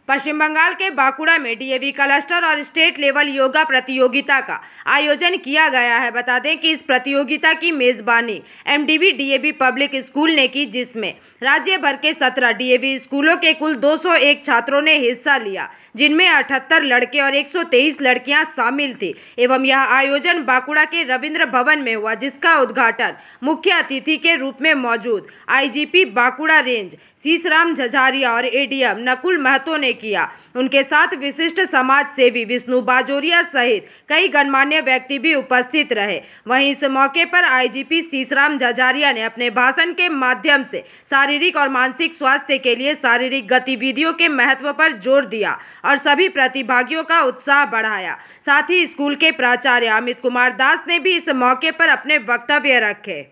पश्चिम बंगाल के बांकुड़ा में DAV cluster और स्टेट लेवल योगा प्रतियोगिता का आयोजन किया गया है। बता दें कि इस प्रतियोगिता की मेजबानी एमडीवी डीएवी पब्लिक स्कूल ने की, जिसमें राज्य भर के 17 डीएवी स्कूलों के कुल 201 छात्रों ने हिस्सा लिया, जिनमें 78 लड़के और 123 लड़कियां शामिल थी। एवं यह आयोजन बांकुड़ा के रविंद्र भवन में हुआ, जिसका उद्घाटन मुख्य अतिथि के रूप में मौजूद आईजीपी बांकुड़ा रेंज शीशराम झझारिया और एडीएम नकुल महतो ने किया। उनके साथ विशिष्ट समाज सेवी विष्णु बाजोरिया सहित कई गणमान्य व्यक्ति भी उपस्थित रहे। वहीं इस मौके पर आईजीपी शीशराम झझारिया ने अपने भाषण के माध्यम से शारीरिक और मानसिक स्वास्थ्य के लिए शारीरिक गतिविधियों के महत्व पर जोर दिया और सभी प्रतिभागियों का उत्साह बढ़ाया। साथ ही स्कूल के प्राचार्य अमित कुमार दास ने भी इस मौके पर अपने वक्तव्य रखे।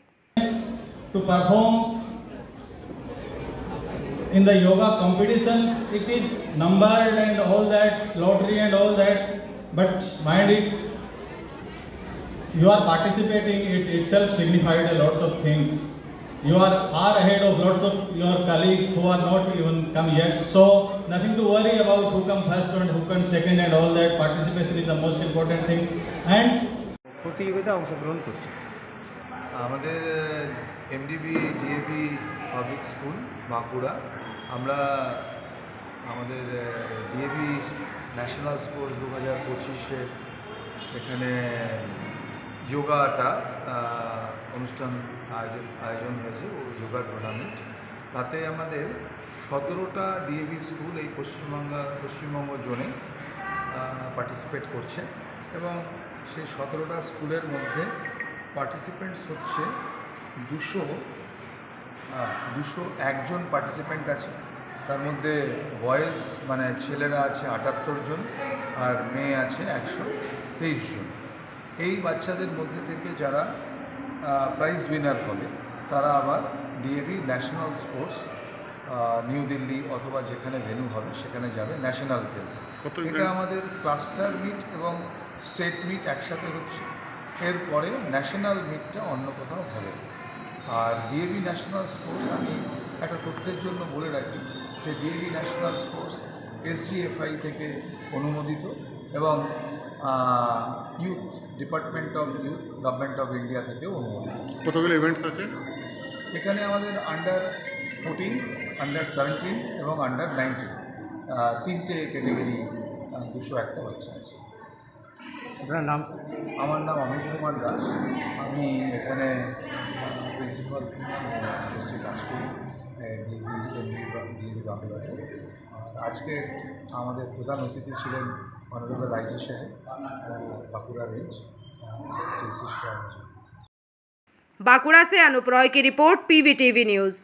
In the yoga competitions, it is numbered and all that, lottery and all that, but mind it, you are participating, it itself signified a lots of things. You are far ahead of lots of your colleagues who are not even come yet, so nothing to worry about who come first and who come second and all that. Participation is the most important thing. And প্রতিযোগিতা অংশগ্রহণ করছে আমাদের MDB DAV public school Bankura. আমরা আমাদের DAV national sports 2025-এর এখানে যোগাটা অনুষ্ঠান আয়োজন হয়েছে, যোগা টুর্নামেন্ট। তাতে আমাদের 17টা ডিএভি স্কুল এই পশ্চিমবঙ্গ জোনে পার্টিসিপেট করছে এবং সেই 17টা স্কুলের মধ্যে পার্টিসিপেন্টস হচ্ছে 201 জন পার্টিসিপেন্ট আছে। তার মধ্যে বয়েজ মানে ছেলেরা আছে 78 জন আর মেয়ে আছে 123 জন। এই বাচ্চাদের মধ্যে থেকে যারা প্রাইজ উইনার হবে তারা আবার DAV national sports new Delhi অথবা যেখানে ভেন্যু হবে সেখানে যাবে ন্যাশনাল খেলতে। এটা আমাদের ক্লাস্টার মিট এবং স্টেট মিট একসাথে হচ্ছে। এরপরে ন্যাশনাল মিটটা অন্য কোথাও হবে। আর ডিএভি ন্যাশনাল স্পোর্টস আমি একটা তথ্যের জন্য বলে রাখি যে ডিএভি ন্যাশনাল স্পোর্টস এসজিএফআই থেকে অনুমোদিত এবং youth department of youth government of India থেকেও অনুমোদিত। কতগুলো ইভেন্টস আছে এখানে? আমাদের আন্ডার 14, আন্ডার 17 এবং আন্ডার 19 তিনটে ক্যাটেগরি 201টা বাচ্চা আছে। আপনার নাম? আমার নাম অমিত কুমার দাস। আমি এখানে প্রিন্সিপাল পোস্টে কাজ করি ডিএভি বাঁকুড়াতে। আজকে আমাদের প্রধান অতিথি ছিলেন অনারেবল আইজি সাহেব, बांकुड़ा रेंज श्री शीशराम। बांकुड़ा से अनुप रॉय की रिपोर्ट, पीवीटीवी न्यूज़।